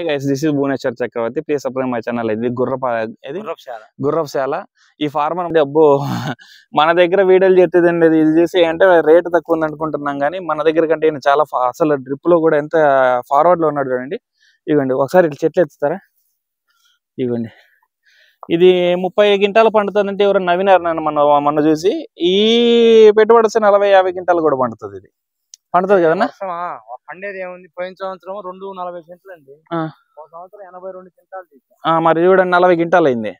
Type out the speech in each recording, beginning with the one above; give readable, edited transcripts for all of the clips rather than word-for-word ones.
Guys this is Bhuvaneshwar Chakravarthy. Please subscribe my channel. ఇది గుర్రపుశాల. ఈ ఫార్మర్ అబ్బో మన దగ్గర వీడియోలు చెప్తుందండి. ఇది చూసి అంటే రేట్ తక్కువ ఉంది అనుకుంటున్నాం, కానీ మన దగ్గర కంటే చాలా అసలు డ్రిప్ లో కూడా ఎంత ఫార్వర్డ్ లో ఉన్నాడు చూడండి. ఇవ్వండి ఒకసారి ఇట్లా చెట్లు ఎత్తుతారా. ఇవ్వండి ఇది 30 క్వింటాలు పండుతుందంటే ఎవరు నవ్వినారు నన్ను మొన్న చూసి. ఈ పెట్టుబడి వస్తే 40-50 క్వింటాలు కూడా పండుతుంది. ఇది పండుతుంది కదన్నా. పండేది ఏముంది, పోయిన సంవత్సరం 240 సెంట్లు అండి, సంవత్సరం 82 క్వింటాలు. మరి చూడండి 40 క్వింటాలు అయింది.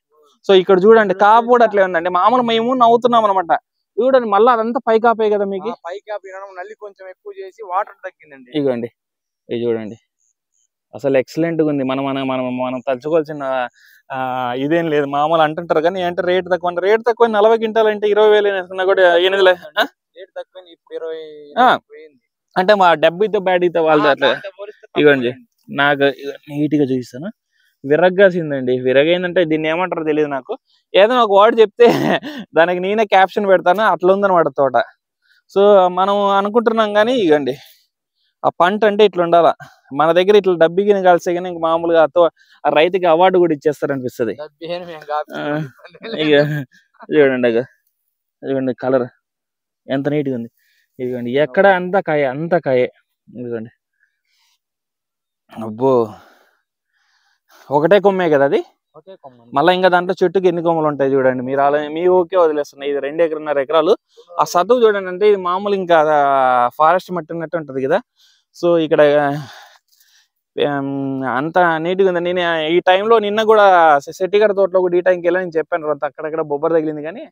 సో ఇక్కడ చూడండి కాపు కూడా అట్లే ఉందండి. మామూలు మేము నవ్వుతున్నాం అనమాట. చూడండి మళ్ళీ అదంతా పై కాపే కదా మీకు. పై కాపీ నల్లి కొంచెం ఎక్కువ చేసి వాటర్ తగ్గిందండి. ఇగోండి ఇది చూడండి అసలు ఎక్సలెంట్ గా ఉంది. మనం మనం మనం మనం తలుచుకోవాల్సిన ఇదేం లేదు. మామూలు అంటుంటారు కానీ అంటే రేట్ తక్కువ 40 క్వింటాలు అంటే 20,000 వేసుకున్నా కూడా 8 రేట్ తక్కువ. ఇప్పుడు 20 అంటే మా డబ్బుతో బ్యాడీతో వాళ్ళతో అట్లా. ఇవ్వండి నాకు నీట్ గా చూపిస్తాను. విరగ్గాసిందండి. విరగైందంటే దీన్ని ఏమంటారో తెలియదు నాకు. ఏదైనా ఒక వర్డ్ చెప్తే దానికి నేనే క్యాప్షన్ పెడతాను. అట్లా ఉందన్నమాట తోట. సో మనం అనుకుంటున్నాం కానీ ఇగండి ఆ పంట అంటే ఇట్లా ఉండాలా. మన దగ్గర ఇట్లా డబ్బిగిన కలిసే కానీ ఇంక మామూలుగా రైతుకి అవార్డు కూడా ఇచ్చేస్తారు అనిపిస్తుంది. ఇక చూడండి ఇదిగోండి కలర్ ఎంత నీట్గా ఉంది. ఇదిగోండి ఎక్కడ అంత కాయే. ఇదిగోండి అబ్బో ఒకటే కొమ్మే కదా అది. మళ్ళీ ఇంకా దాంట్లో చెట్టుకి ఎన్ని కొమ్మలు ఉంటాయి చూడండి. మీరు అలా మీ ఓకే వదిలేస్తున్నాయి. ఇది 2.5 ఎకరాలు. ఆ సతువు చూడండి. అంటే ఇది మామూలు ఇంకా ఫారెస్ట్ మట్టి ఉన్నట్టు ఉంటది కదా. సో ఇక్కడ అంత నీట్గా ఉంది. నేను ఈ టైంలో నిన్న కూడా సెట్టిగడ తోటలో కూడా ఈ టైంకి వెళ్ళి నేను చెప్పాను అక్కడక్కడ బొబ్బర్ తగిలింది కానీ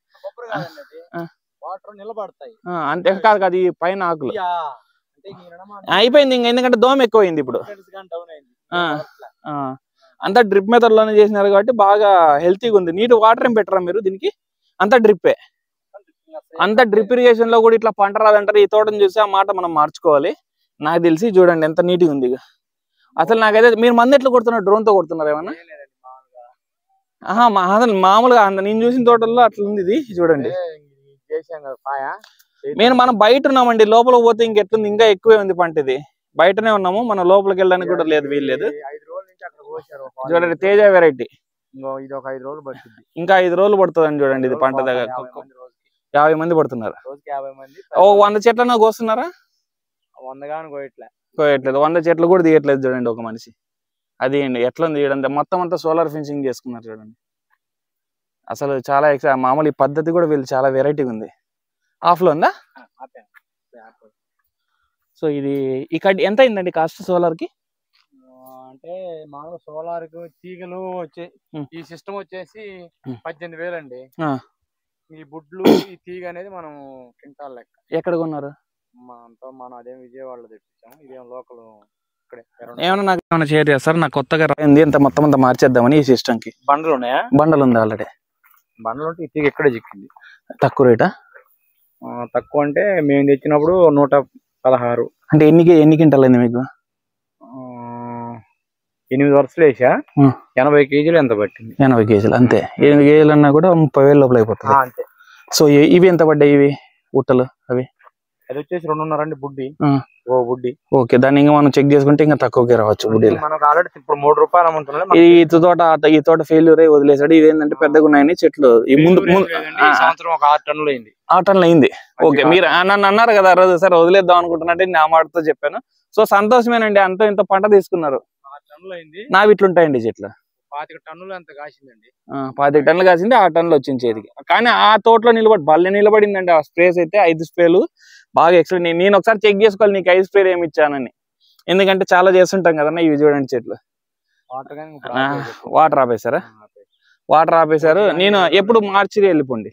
అంతే కాదు. అది పైన ఆకులు అయిపోయింది ఇంకా, ఎందుకంటే దోమ ఎక్కువైంది ఇప్పుడు. అంతా డ్రిప్ మెథడ్ లోనే చేసినారు కాబట్టి బాగా హెల్తీగా ఉంది. నీట్ వాటర్ ఏం పెట్టరా మీరు దీనికి? అంతా డ్రిప్పే. అంతా డ్రిప్ ఇరిగేషన్ లో కూడా ఇట్లా పంట రాదంటారు. ఈ తోటను చూసి ఆ మాట మనం మార్చుకోవాలి. నాకు తెలిసి చూడండి ఎంత నీట్గా ఉంది. అసలు నాకైతే మీరు మంది ఎట్లా కొడుతున్నారు? డ్రోన్ తో కొడుతున్నారు ఏమన్నా? మామూలుగా నేను చూసిన తోటల్లో అట్లా ఉంది. ఇది చూడండి మనం బయట ఉన్నామండి. లోపల పోతే ఇంకెట్లుంది, ఇంకా ఎక్కువే ఉంది పంట. ఇది బయటనే ఉన్నాము, మనం లోపలికి వెళ్ళడానికి కూడా లేదు, వీల్లేదు. చూడండి తేజ వెరైటీ. ఇంకా 5 రోజులు పడుతుందని చూడండి. ఇది పంట దగ్గర 50 మంది పడుతున్నారు. 100 చెట్లను కోస్తున్నారా? 100 కోయట్లేదు. 100 చెట్లు కూడా తీయట్లేదు చూడండి ఒక మనిషి. అది అండి ఎట్లా ఉంది చూడండి. మొత్తం అంతా సోలార్ ఫెన్సింగ్ చేసుకున్నారు చూడండి. అసలు చాలా మామూలు ఈ పద్ధతి కూడా వీళ్ళు చాలా వెరైటీగా ఉంది. ఆఫ్ లో ఉందా? సో ఇది ఇక్కడ ఎంత అయిందండి కాస్ట్ సోలార్ కి? అంటే మామూలు సోలార్ కు తీగలు వచ్చే ఈ సిస్టమ్ వచ్చేసి 18,000 అండి. ఈ బుడ్లు ఈ తీగ అనేది మనం క్వింటాల్ లెక్క. ఎక్కడ కొన్నారు? మనం అదేం విజయవాడలో తెప్పించాము. ఇదేం లోకల్ ఇక్కడే. ఏమన్నా నాకు ఏమైనా షేర్ చేస్తారు? నాకు కొత్తగా రాయింది ఎంత మొత్తం అంతా మార్చేద్దామని ఈ సిస్టమ్ కి. బండలు ఉన్నాయా? బండలు ఉంది ఆల్రెడీ. బండలు ఉంటే ఈ తీగ ఎక్కడే చిక్కింది. తక్కువ రేటా? తక్కువ అంటే మేము తెచ్చినప్పుడు 116. అంటే ఎన్ని క్వింటాల్ అయింది మీకు? 8 వరుసలు వేసా. 80 కేజీలు ఎంత పట్టింది? 80 కేజీలు అంతే. 8 కేజీలు అన్నా కూడా 30,000 లోపల అయిపోతుంది అంతే. సో ఇవి ఎంత పడ్డాయి? ఇవి ఉట్టలు అవి అది వచ్చేసి 2.5 అండి బుడ్డి. బుడ్డి ఓకే. దాన్ని ఇంకా మనం చెక్ చేసుకుంటే ఇంకా తక్కువకి రావచ్చు. బుడ్డీలు మనకు ఆల్రెడీ ఇప్పుడు 3 రూపాయలు అమ్ముతున్నాం. ఈ తోట ఫెయిల్యూర్ అయ్యి వదిలేసాడు. ఇదేంటంటే పెద్దగా ఉన్నాయని చెట్లు ఈ ముందు సంవత్సరం ఒక 6 టన్నులు అయింది. 6 టన్నులు అయింది. ఓకే. మీరు నన్ను అన్నారు కదా రోజు సార్ వదిలేద్దాం అనుకుంటున్నట్టే నా మాటతో చెప్పాను. సో సంతోషమేనండి. అంత ఇంత పంట తీసుకున్నారు. 6 టన్నులు అయింది. నావి ఇట్లుంటాయండి చెట్లు. 25 టన్నులు అంత కాసిందండి. 25 టన్నులు కాసింది. 6 టన్నులు వచ్చింది చేతికి. కానీ ఆ తోటలో నిలబడిందండి. ఆ స్ప్రేస్ అయితే 5 స్ప్రేలు బాగా ఎక్సలెంట్. నేను ఒకసారి చెక్ చేసుకోవాలి నీకు 5 స్ప్రేలు ఏమి ఇచ్చానని. ఎందుకంటే చాలా చేస్తుంటాం కదన్నా. ఇవి చూడండి చెట్లు వాటర్ ఆపేశారా? వాటర్ ఆపేశారు. నేను ఎప్పుడు మార్చికి వెళ్ళిపోండి.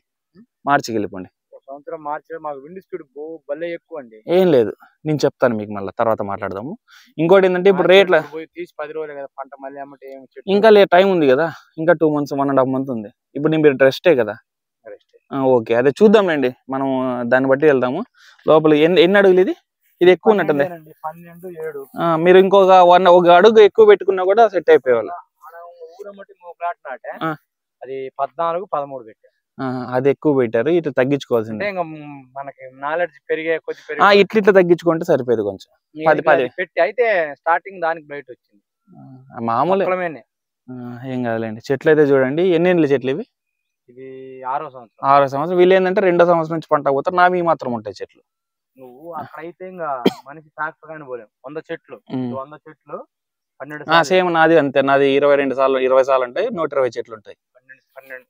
సంవత్సరం మార్చి మాకు విండ్ స్పీడ్ భలే ఎక్కువ అండి. ఏం లేదు నేను చెప్తాను మీకు, మళ్ళీ తర్వాత మాట్లాడదాము. ఇంకోటి ఏంటంటే ఇప్పుడు రేట్ల తీసి 10 రోజులు కదా పంట, మళ్ళీ ఇంకా టైం ఉంది కదా. ఇంకా 2 months 1.5 months ఉంది. ఇప్పుడు నేను రెస్టే కదా. ఓకే అదే చూద్దాంలేండి. మనం దాన్ని బట్టి వెళ్దాము. లోపల ఎన్ని అడుగులు ఇది? ఇది ఎక్కువ ఉన్నట్టుంది. 12, 7. మీరు ఇంకొక ఒక అడుగు ఎక్కువ పెట్టుకున్నా కూడా సెట్ అయిపోయేవాళ్ళు. అది 14, 13 పెట్టారు. అది ఎక్కువ పెట్టారు. ఇట్లా తగ్గించుకోవాల్సింది. మనకి నాలెడ్జ్ పెరిగే కొద్ది ఇట్లా తగ్గించుకుంటే సరిపోయేది కొంచెం. 10 పెట్టి అయితే స్టార్టింగ్ దానికి బయట వచ్చింది. మామూలు మొక్కలమేనే. ఏం కాదులేండి. చెట్లు అయితే చూడండి, ఎన్ని ఏళ్ళ చెట్లు ఇవి? ఇది 6వ సంవత్సరం. 6వ సంవత్సరం. వీళ్ళు ఏంటంటే 2వ సంవత్సరం నుంచి పంట పోతారు. నావి మాత్రం ఉంటాయి చెట్లు. నువ్వు అక్కడైతే ఇంకా మనిషి తాకగానే పోలేం. 100 చెట్లు, 100 చెట్లు 12 సేమ్ నాది అంతే. నాది 22 సార్లు 20 సార్లు ఉంటాయి, 120 చెట్లు ఉంటాయి. 12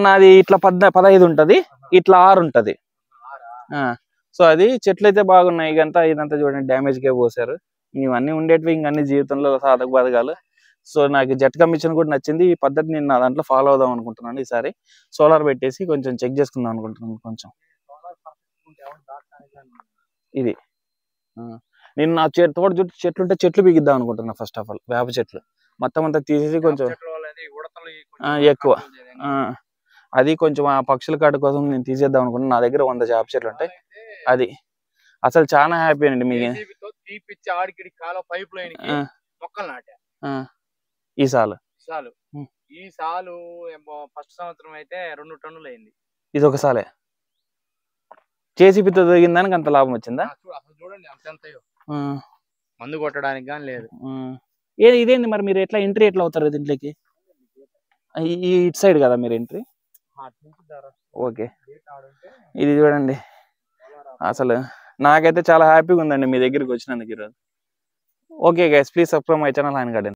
నాది ఇట్లా 15 ఉంటది, ఇట్లా 6 ఉంటది. సో అది చెట్లు అయితే బాగున్నాయి. ఇదంతా చూడండి డ్యామేజ్ కే పోసారు. ఇవన్నీ ఉండేటివి ఇంకన్నీ జీవితంలో సాధక బాధకాలు. సో నాకు జెట్ మిషన్ కూడా నచ్చింది. ఈ పద్ధతి నేను నా దాంట్లో ఫాలో అవుదాం అనుకుంటున్నాను. ఈసారి సోలార్ పెట్టేసి కొంచెం చెక్ చేసుకుందాం అనుకుంటున్నాను. కొంచెం ఇది నేను నా తోట చుట్టూ చెట్లు ఉంటే చెట్లు బిగిద్దాం అనుకుంటున్నా. ఫస్ట్ ఆఫ్ ఆల్ వేప చెట్లు మొత్తం అంతా తీసేసి కొంచెం ఎక్కువ అది కొంచెం ఆ పక్షుల కాటు కోసం నేను తీసేద్దాం అనుకుంటున్నా. నా దగ్గర 100 వేప చెట్లు ఉంటాయి. అది అసలు చాలా హ్యాపీ అండి. మీకు ఈ సాలు ఫస్ట్ సంవత్సరం అయితే 2 టన్నులు అయింది. ఇది ఒక సాలే జేసీబీతో తొగిన దానికి అంత లాభం వచ్చిందా? చూడండి అంతెంతయో. మందు కొట్టడానికి కానీ లేదు. ఇదేంది మరి మీరు ఎట్లా ఎంట్రీ ఎట్లా అవుతారు దీంట్లోకి? ఇటు సైడ్ కదా మీరు ఎంట్రీ? ఓకే. ఇది చూడండి అసలు నాకైతే చాలా హ్యాపీగా ఉందండి మీ దగ్గరికి వచ్చినందుకు ఈరోజు. Okay guys, please subscribe my channel హాయన్ గార్డెన్.